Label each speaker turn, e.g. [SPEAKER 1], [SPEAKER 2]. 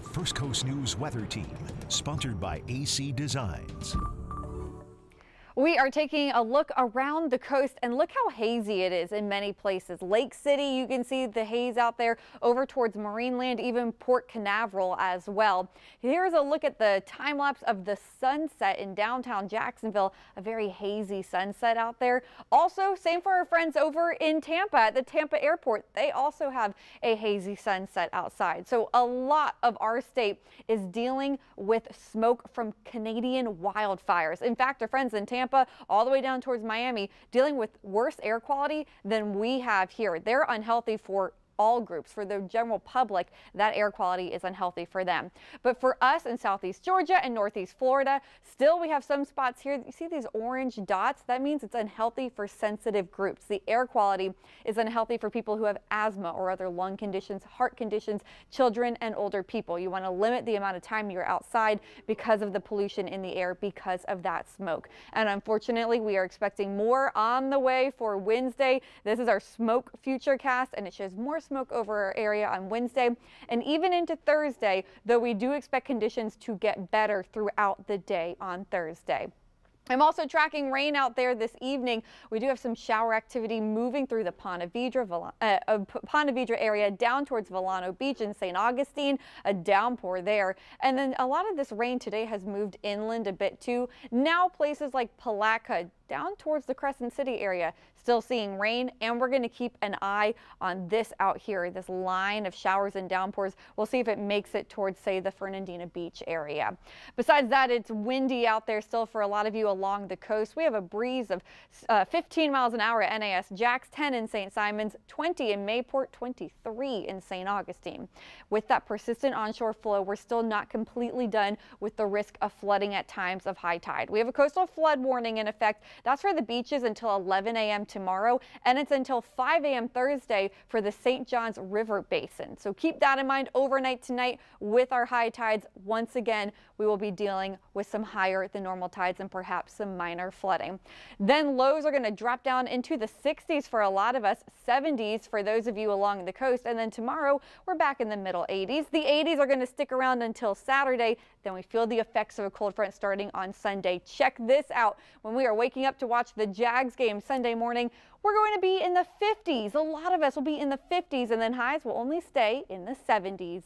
[SPEAKER 1] First Coast News Weather Team, sponsored by AC Designs.
[SPEAKER 2] We are taking a look around the coast, and look how hazy it is in many places. Lake City, you can see the haze out there over towards Marineland, even Port Canaveral as well. Here's a look at the time lapse of the sunset in downtown Jacksonville. A very hazy sunset out there. Also, same for our friends over in Tampa at the Tampa airport. They also have a hazy sunset outside. So a lot of our state is dealing with smoke from Canadian wildfires. In fact, our friends in Tampa all the way down towards Miami dealing with worse air quality than we have here. They're unhealthy for all groups. For the general public, that air quality is unhealthy for them. But for us in southeast Georgia and northeast Florida, still we have some spots here. You see these orange dots? That means it's unhealthy for sensitive groups. The air quality is unhealthy for people who have asthma or other lung conditions, heart conditions, children and older people. You want to limit the amount of time you're outside because of the pollution in the air because of that smoke. And unfortunately, we are expecting more on the way for Wednesday. This is our smoke futurecast, and it shows more smoke over our area on Wednesday and even into Thursday, though we do expect conditions to get better throughout the day on Thursday. I'm also tracking rain out there this evening. We do have some shower activity moving through the Ponte Vedra area down towards Volano Beach in St. Augustine, a downpour there. And then a lot of this rain today has moved inland a bit too. Now places like Palatka down towards the Crescent City area still seeing rain, and we're going to keep an eye on this out here, this line of showers and downpours. We'll see if it makes it towards, say, the Fernandina Beach area. Besides that, it's windy out there still for a lot of you along the coast. We have a breeze of 15 miles an hour at NAS Jax, 10 in St. Simons, 20 in Mayport, 23 in St. Augustine. With that persistent onshore flow, we're still not completely done with the risk of flooding at times of high tide. We have a coastal flood warning in effect. That's for the beaches until 11 a.m. tomorrow, and it's until 5 a.m. Thursday for the St. Johns River Basin. So keep that in mind overnight tonight with our high tides. Once again, we will be dealing with some higher than normal tides and perhaps some minor flooding. Then lows are going to drop down into the 60s for a lot of us, 70s for those of you along the coast, and then tomorrow we're back in the middle 80s. The 80s are going to stick around until Saturday. Then we feel the effects of a cold front starting on Sunday. Check this out. When we are waking up to watch the Jags game Sunday morning, we're going to be in the 50s. A lot of us will be in the 50s, and then highs will only stay in the 70s.